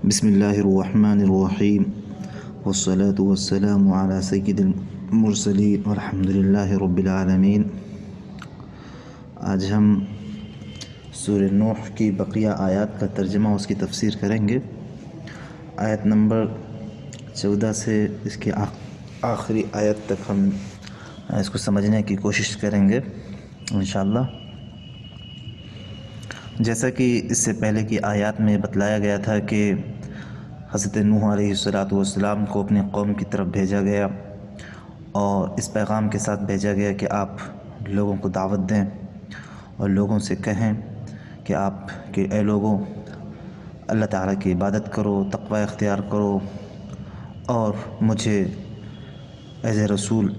بسم اللہ الرحمن الرحیم والصلاة والسلام علی سید المرسلین والحمد للہ رب العالمین۔ آج ہم سورہ نوح کی بقیہ آیات کا ترجمہ اس کی تفسیر کریں گے۔ آیت نمبر 14 سے اس کے آخری آیت تک ہم اس کو سمجھنے کی کوشش کریں گے انشاءاللہ۔ جیسا کہ اس سے پہلے کی آیات میں بتلایا گیا تھا کہ حضرت نوح علیہ السلام کو اپنی قوم کی طرف بھیجا گیا اور اس پیغام کے ساتھ بھیجا گیا کہ آپ لوگوں کو دعوت دیں اور لوگوں سے کہیں کہ اے لوگوں، اللہ تعالیٰ کی عبادت کرو، تقوی اختیار کرو اور مجھے ایز اے رسول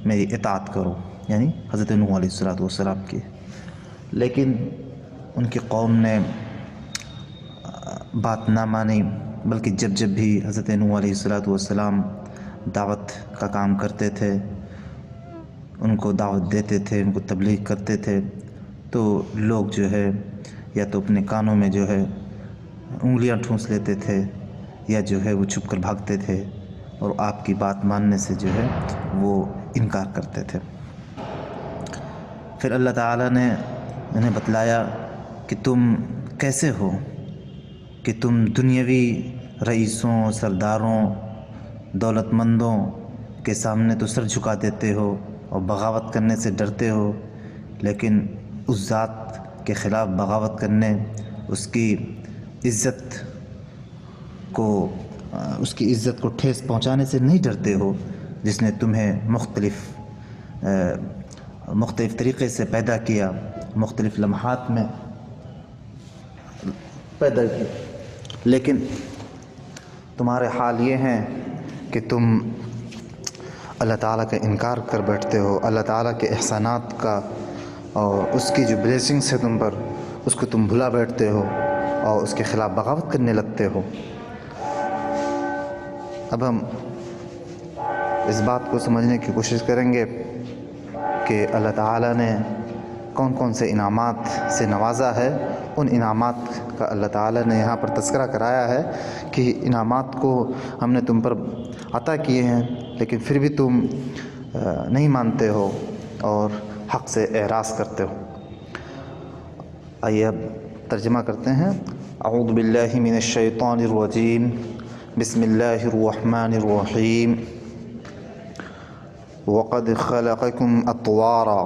میری اطاعت کرو، یعنی حضرت نوح علیہ السلام کی۔ لیکن ان کی قوم نے بات نہ مانی، بلکہ جب بھی حضرت نوح علیہ السلام دعوت کا کام کرتے تھے، ان کو دعوت دیتے تھے، ان کو تبلیغ کرتے تھے، تو لوگ جو ہے یا تو اپنے کانوں میں جو ہے انگلیاں ٹھونس لیتے تھے یا جو ہے وہ چھپ کر بھاگتے تھے اور آپ کی بات ماننے سے جو ہے وہ انکار کرتے تھے۔ پھر اللہ تعالیٰ نے انہیں بتلایا کہ تم کیسے ہو کہ تم دنیاوی رئیسوں، سرداروں، دولت مندوں کے سامنے تو سر جھکا دیتے ہو اور بغاوت کرنے سے ڈرتے ہو، لیکن اس ذات کے خلاف بغاوت کرنے، اس کی عزت کو ٹھیس پہنچانے سے نہیں ڈرتے ہو، جس نے تمہیں مختلف طریقے سے پیدا کیا، مختلف لمحات میں پیدا کیا، لیکن تمہارے حال یہ ہیں کہ تم اللہ تعالیٰ کا انکار کر بیٹھتے ہو، اللہ تعالیٰ کے احسانات کا اور اس کی جو بلیسنگس ہے تم پر، اس کو تم بھلا بیٹھتے ہو اور اس کے خلاف بغاوت کرنے لگتے ہو۔ اب ہم اس بات کو سمجھنے کی کوشش کریں گے کہ اللہ تعالیٰ نے کون کون سے انعامات سے نوازا ہے۔ ان انعامات کا اللہ تعالیٰ نے یہاں پر تذکرہ کرایا ہے کہ انعامات کو ہم نے تم پر عطا کیے ہیں، لیکن پھر بھی تم نہیں مانتے ہو اور حق سے اعراض کرتے ہو۔ آئیے اب ترجمہ کرتے ہیں۔ اعوذ باللہ من الشیطان الرجیم، بسم اللہ الرحمن الرحیم۔ وَقَدْ خَلَقَكُمْ أَطْوَارًا،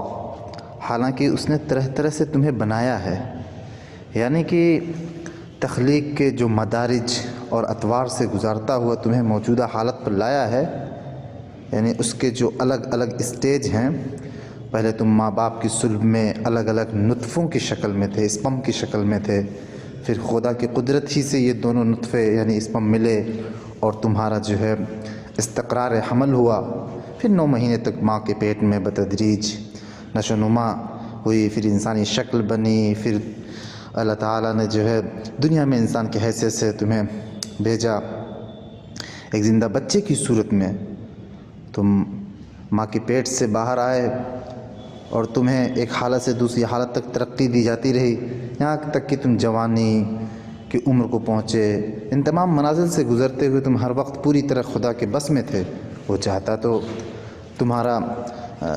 حالانکہ اس نے طرح طرح سے تمہیں بنایا ہے، یعنی کہ تخلیق کے جو مدارج اور اطوار سے گزارتا ہوا تمہیں موجودہ حالت پر لایا ہے، یعنی اس کے جو الگ الگ اسٹیج ہیں۔ پہلے تم ماں باپ کی صلب میں الگ الگ نطفوں کی شکل میں تھے، اسپم کی شکل میں تھے، پھر خدا کی قدرت ہی سے یہ دونوں نطفے یعنی اسپم ملے اور تمہارا جو ہے استقرار حمل ہوا، پھر 9 مہینے تک ماں کے پیٹ میں بتدریج نشو و نما ہوئی، پھر انسانی شکل بنی، پھر اللہ تعالیٰ نے جو ہے دنیا میں انسان کی حیثیت سے تمہیں بھیجا ایک زندہ بچے کی صورت میں۔ تم ماں کے پیٹ سے باہر آئے اور تمہیں ایک حالت سے دوسری حالت تک ترقی دی جاتی رہی، یہاں تک کہ تم جوانی کی عمر کو پہنچے۔ ان تمام منازل سے گزرتے ہوئے تم ہر وقت پوری طرح خدا کے بس میں تھے۔ وہ چاہتا تو تمہارا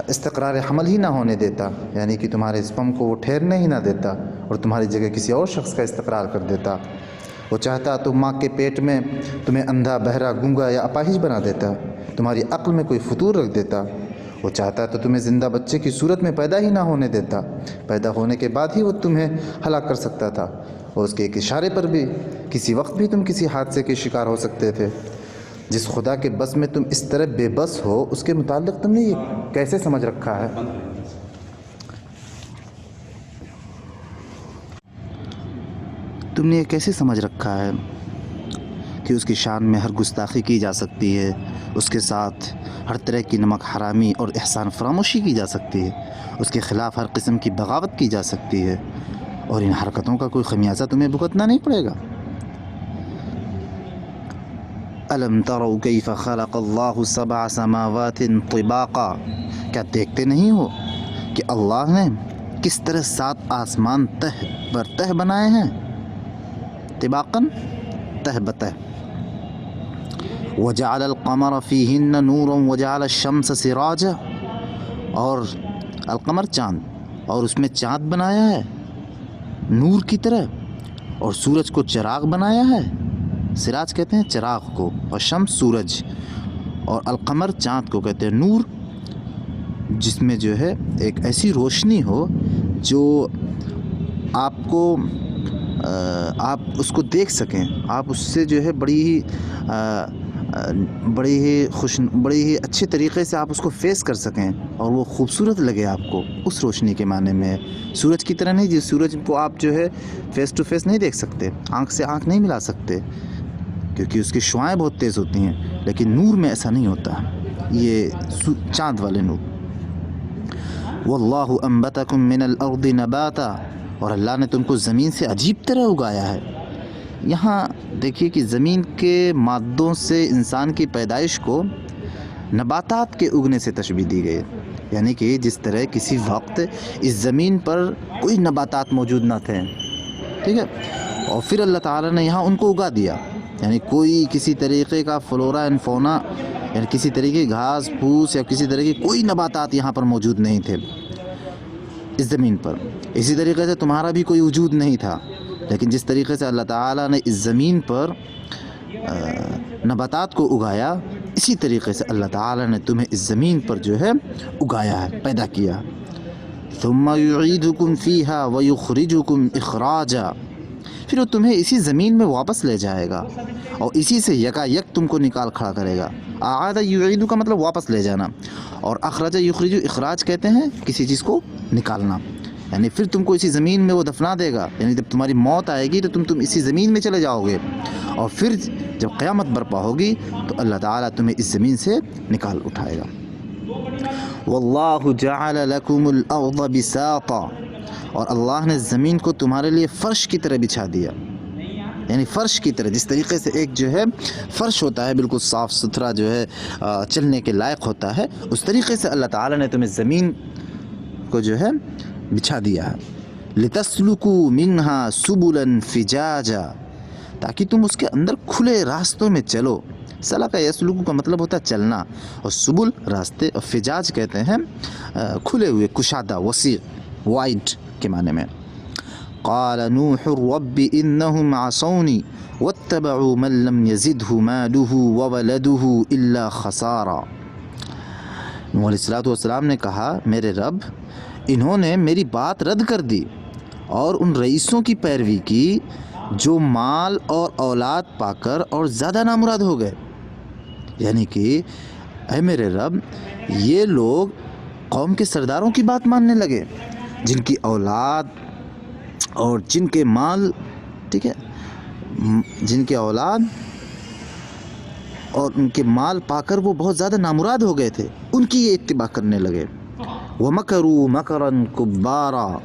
استقرار حمل ہی نہ ہونے دیتا، یعنی کہ تمہارے اسپم کو وہ ٹھہرنے ہی نہ دیتا اور تمہاری جگہ کسی اور شخص کا استقرار کر دیتا۔ وہ چاہتا تو ماں کے پیٹ میں تمہیں اندھا، بہرا، گونگا یا اپاہج بنا دیتا، تمہاری عقل میں کوئی فطور رکھ دیتا۔ وہ چاہتا تو تمہیں زندہ بچے کی صورت میں پیدا ہی نہ ہونے دیتا، پیدا ہونے کے بعد ہی وہ تمہیں ہلاک کر سکتا تھا، اور اس کے ایک اشارے پر بھی کسی وقت بھی تم کسی حادثے کے شکار ہو سکتے تھے۔ جس خدا کے بس میں تم اس طرح بے بس ہو، اس کے متعلق تم نے یہ کیسے سمجھ رکھا ہے؟ تم نے یہ کیسے سمجھ رکھا ہے کہ اس کی شان میں ہر گستاخی کی جا سکتی ہے، اس کے ساتھ ہر طرح کی نمک حرامی اور احسان فراموشی کی جا سکتی ہے، اس کے خلاف ہر قسم کی بغاوت کی جا سکتی ہے، اور ان حرکتوں کا کوئی خمیازہ تمہیں بھگتنا نہیں پڑے گا۔ أَلَمْ تَرَوْا كَيْفَ خَلَقَ اللَّهُ سَبْعَ سَمَاوَاتٍ طِبَاقًا، کیا دیکھتے نہیں ہو کہ اللہ نے کس طرح 7 آسمان تہ بر تہ بنائے ہیں؟ طباقاً تہ بتہ. وجعل القمر فیہن نورا وجعل الشمس سراجا، اور القمر چاند، اور اس میں چاند بنایا ہے نور کی طرح، اور سورج کو چراغ بنایا ہے. سراج کہتے ہیں چراغ کو، اور شمس سورج، اور القمر چاند کو کہتے ہیں نور، جس میں جو ہے ایک ایسی روشنی ہو جو آپ کو آپ اس کو دیکھ سکیں، آپ اس سے جو ہے بڑی ہی اچھے طریقے سے آپ اس کو فیس کر سکیں، اور وہ خوبصورت لگے آپ کو. اس روشنی کے معنی میں سورج کی طرح نہیں، جس سورج کو آپ جو ہے فیس ٹو فیس نہیں دیکھ سکتے، آنکھ سے آنکھ نہیں ملا سکتے، کیونکہ اس کی شعاعیں بہت تیز ہوتی ہیں. لیکن نور میں ایسا نہیں ہوتا، یہ چاند والے نور. واللہ انبتکم من الارض نباتا، اور اللہ نے تم کو زمین سے عجیب طرح اگایا ہے. یہاں دیکھیے کہ زمین کے مادوں سے انسان کی پیدائش کو نباتات کے اگنے سے تشبیہ دی گئی ہے. یعنی کہ جس طرح کسی وقت اس زمین پر کوئی نباتات موجود نہ تھے، ٹھیک ہے، اور پھر اللہ تعالیٰ نے یہاں ان کو اگا دیا. یعنی کوئی کسی طریقے کا فلورا اینڈ فونا، یعنی کسی طریقے گھاس پھوس یا کسی طریقے کوئی نباتات یہاں پر موجود نہیں تھے اس زمین پر. اسی طریقے سے تمہارا بھی کوئی وجود نہیں تھا، لیکن جس طریقے سے اللہ تعالیٰ نے اس زمین پر نباتات کو اگایا، اسی طریقے سے اللہ تعالیٰ نے تمہیں اس زمین پر جو ہے اگایا ہے، پیدا کیا. ثم یعیدکم فیہا ویخرجکم اخراجا، پھر وہ تمہیں اسی زمین میں واپس لے جائے گا اور اسی سے یکا یک تم کو نکال کھڑا کرے گا. اعاد یعید کا مطلب واپس لے جانا، اور اخرج یخرج، اخراج کہتے ہیں کسی چیز کو نکالنا. یعنی پھر تم کو اسی زمین میں وہ دفنا دے گا. یعنی جب تمہاری موت آئے گی تو تم اسی زمین میں چلے جاؤ گے، اور پھر جب قیامت برپا ہوگی تو اللہ تعالیٰ تمہیں اس زمین سے نکال اٹھائے گا. واللہ جعل لکم الارض بساطا، اور اللہ نے زمین کو تمہارے لیے فرش کی طرح بچھا دیا. یعنی فرش کی طرح، جس طریقے سے ایک جو ہے فرش ہوتا ہے بالکل صاف ستھرا جو ہے چلنے کے لائق ہوتا ہے، اس طریقے سے اللہ تعالیٰ نے تمہیں زمین کو جو ہے بچھا دیا ہے. لِتَسْلُكُوا مِنْهَا سُبُلًا فِجَاجًا، تاکہ تم اس کے اندر کھلے راستوں میں چلو. سلک یسلک کا مطلب ہوتا ہے چلنا، اور سبل راستے، اور فجاج کہتے ہیں کھلے ہوئے، کشادہ، وسیع، وائڈ کے معنی میں. قال نوح رب انہم عصونی واتبعوا من لم یزدہ مالہ وولدہ الا خسارا. نوح علیہ السلام نے کہا، میرے رب، انہوں نے میری بات رد کر دی اور ان رئیسوں کی پیروی کی جو مال اور اولاد پا کر اور زیادہ نامراد ہو گئے. یعنی کہ اے میرے رب، یہ لوگ قوم کے سرداروں کی بات ماننے لگے، جن کی اولاد اور جن کے مال، ٹھیک ہے، جن کے اولاد اور ان کے مال پا کر وہ بہت زیادہ نامراد ہو گئے تھے، ان کی یہ اتباع کرنے لگے. وَمَكَرُوا مَكَرًا كُبَّارًا،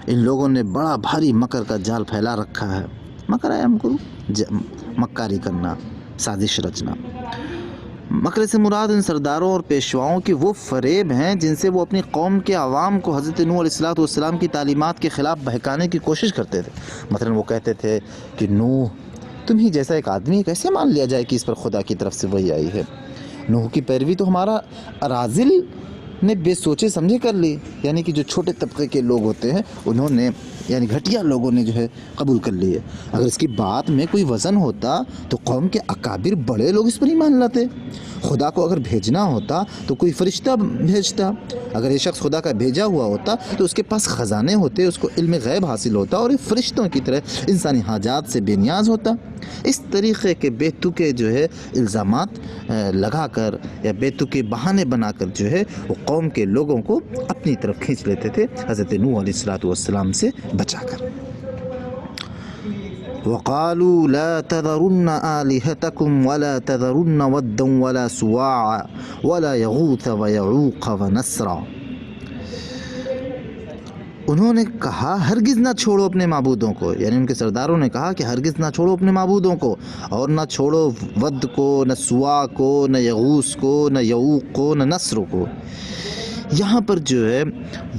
ان لوگوں نے بڑا بھاری مکر کا جال پھیلا رکھا ہے. مکر ہے ہم کو مکاری کرنا، سازش رچنا. مکر سے مراد ان سرداروں اور پیشواؤں کی وہ فریب ہیں جن سے وہ اپنی قوم کے عوام کو حضرت نوح علیہ السلام کی تعلیمات کے خلاف بہکانے کی کوشش کرتے تھے. مثلا وہ کہتے تھے کہ نوح تم ہی جیسا ایک آدمی کیسے مان لیا جائے کہ اس پر خدا کی طرف سے وحی آئی ہے. نوح کی پیروی تو ہمارا اراذل نے بے سوچے سمجھے کر لی. یعنی کہ جو چھوٹے طبقے کے لوگ ہوتے ہیں انہوں نے، یعنی گھٹیا لوگوں نے جو ہے قبول کر لی ہے. اگر اس کی بات میں کوئی وزن ہوتا تو قوم کے اکابر بڑے لوگ اس پر ایمان لاتے. خدا کو اگر بھیجنا ہوتا تو کوئی فرشتہ بھیجتا. اگر یہ شخص خدا کا بھیجا ہوا ہوتا تو اس کے پاس خزانے ہوتے، اس کو علم غیب حاصل ہوتا اور فرشتوں کی طرح انسانی حاجات سے بے نیاز ہوتا. اس طریقے کے بے تکے جو ہے الزامات لگا کر یا بے تکے بہانے بنا کر جو ہے وہ قوم کے لوگوں کو اپنی طرف کھینچ لیتے تھے حضرت نوح علیہ السلام سے بچا کر. وقالوا لا تذرن آلهتكم ولا تذرن ودا ولا سواعا ولا يغوث ويعوق ونسرا. انہوں نے کہا ہرگز نہ چھوڑو اپنے معبودوں کو، یعنی ان کے سرداروں نے کہا کہ ہرگز نہ چھوڑو اپنے معبودوں کو، اور نہ چھوڑو ود کو، نہ سوا کو، نہ یغوث کو، نہ یعوق کو، نہ نصر کو. یہاں پر جو ہے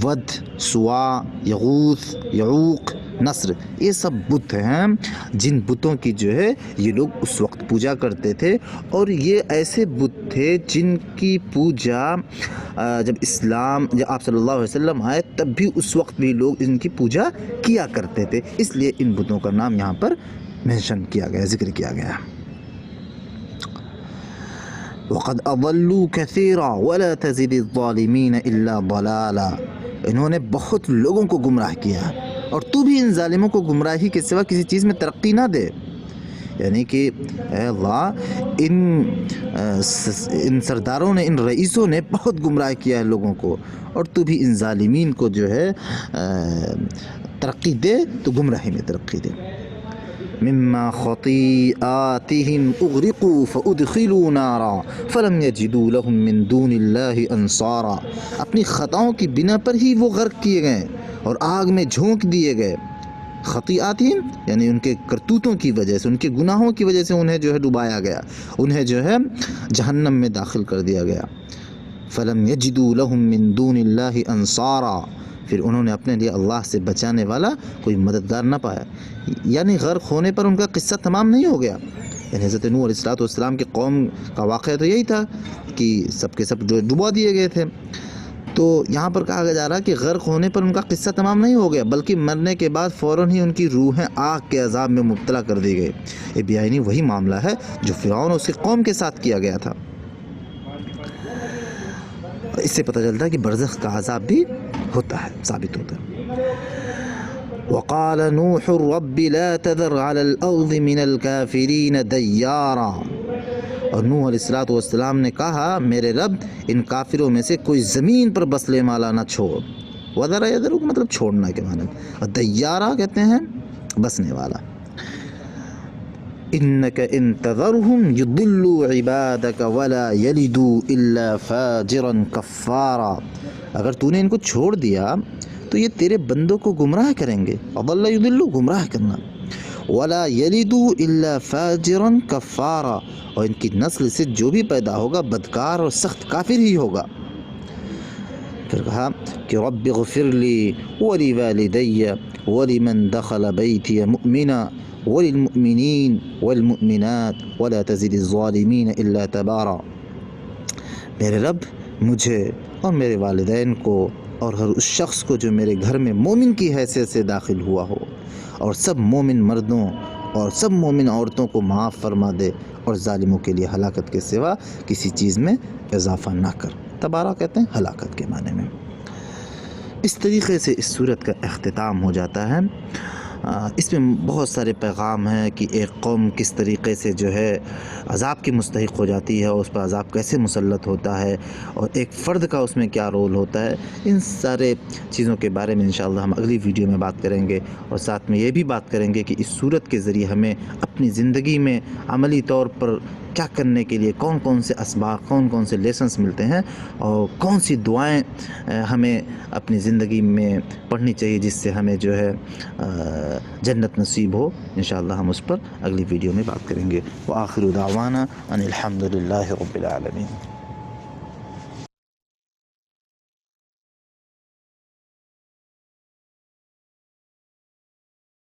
ود، سوا، یغوث، یعوق، نصر، یہ سب بت ہیں جن بتوں کی جو ہے یہ لوگ اس وقت پوجا کرتے تھے، اور یہ ایسے بت تھے جن کی پوجا جب آپ صلی اللہ علیہ وسلم آئے تب بھی اس وقت بھی لوگ ان کی پوجا کیا کرتے تھے، اس لیے ان بتوں کا نام یہاں پر مینشن کیا گیا، ذکر کیا گیا۔ وَقَدْ أَضَلُّوا كَثِيرًا وَلَا تَزِدِ الظَّالِمِينَ إِلَّا ضَلَالًا، انہوں نے بہت لوگوں کو گمراہ کیا، اور تو بھی ان ظالموں کو گمراہی کے سوا کسی چیز میں ترقی نہ دے، یعنی کہ اے اللہ ان سرداروں نے، ان رئیسوں نے بہت گمراہ کیا ہے لوگوں کو، اور تو بھی ان ظالمین کو جو ہے ترقی دے، تو گمراہی میں ترقی دے۔ مما خطیئاتہم اغرقوا فادخلوا نارا فلم یجدوا لهم من دون اللہ انصارا، اپنی خطاؤں کی بنا پر ہی وہ غرق کیے گئے اور آگ میں جھونک دیے گئے۔ خطیئاتہم یعنی ان کے کرتوتوں کی وجہ سے، ان کے گناہوں کی وجہ سے انہیں جو ہے ڈبایا گیا، انہیں جو ہے جہنم میں داخل کر دیا گیا۔ فلم یجدوا لهم من دون اللہ انصارا، پھر انہوں نے اپنے لیے اللہ سے بچانے والا کوئی مددگار نہ پایا، یعنی غرق ہونے پر ان کا قصہ تمام نہیں ہو گیا۔ یعنی حضرت نوح علیہ السلام کی قوم کا واقعہ تو یہی تھا کہ سب کے سب جو ڈبا دیے گئے تھے، تو یہاں پر کہا جا رہا کہ غرق ہونے پر ان کا قصہ تمام نہیں ہو گیا، بلکہ مرنے کے بعد فوراً ہی ان کی روحیں آگ کے عذاب میں مبتلا کر دی گئی۔ یہ بیائی وہی معاملہ ہے جو فرعون اور اس کی قوم کے ساتھ کیا گیا تھا۔ اس سے پتہ چلتا ہے کہ برزخ کا عذاب بھی ہوتا ہے، ثابت ہوتا ہے۔ وقال نوح رب لا تذر على الارض من الكافرین دیارا، اور نوح علیہ السلام نے کہا میرے رب ان کافروں میں سے کوئی زمین پر بسنے والا نہ چھوڑ۔ وذر یذر مطلب چھوڑنا کے معنی، اور دیارا کہتے ہیں بسنے والا۔ انک ان تذرهم یضلوا عبادک ولا یلدوا الا فاجرا کفارا، اگر تو نے ان کو چھوڑ دیا تو یہ تیرے بندوں کو گمراہ کریں گے، اضل یضل گمراہ کرنا، ولا یلدوا الا فاجرا کفارا، اور ان کی نسل سے جو بھی پیدا ہوگا بدکار اور سخت کافر ہی ہوگا۔ پھر کہا کہ رب اغفر لی ولوالدی ولمن دخل بیتی مؤمنا وللمؤمنین والمؤمنات ولا تزد الظالمین الا تبارا، میرے رب مجھے اور میرے والدین کو اور ہر اس شخص کو جو میرے گھر میں مومن کی حیثیت سے داخل ہوا ہو، اور سب مومن مردوں اور سب مومن عورتوں کو معاف فرما دے، اور ظالموں کے لیے ہلاکت کے سوا کسی چیز میں اضافہ نہ کر۔ تبارہ کہتے ہیں ہلاکت کے معنی میں۔ اس طریقے سے اس صورت کا اختتام ہو جاتا ہے۔ اس میں بہت سارے پیغام ہیں کہ ایک قوم کس طریقے سے جو ہے عذاب کی مستحق ہو جاتی ہے، اور اس پر عذاب کیسے مسلط ہوتا ہے، اور ایک فرد کا اس میں کیا رول ہوتا ہے۔ ان سارے چیزوں کے بارے میں انشاءاللہ ہم اگلی ویڈیو میں بات کریں گے، اور ساتھ میں یہ بھی بات کریں گے کہ اس صورت کے ذریعے ہمیں اپنی زندگی میں عملی طور پر کیا کرنے کے لیے کون کون سے اسباق، کون کون سے لیسنس ملتے ہیں، اور کون سی دعائیں ہمیں اپنی زندگی میں پڑھنی چاہیے جس سے ہمیں جو ہے جنت نصیب ہو۔ انشاءاللہ ہم اس پر اگلی ویڈیو میں بات کریں گے۔ وآخر دعوانا ان الحمد للہ رب العالمین۔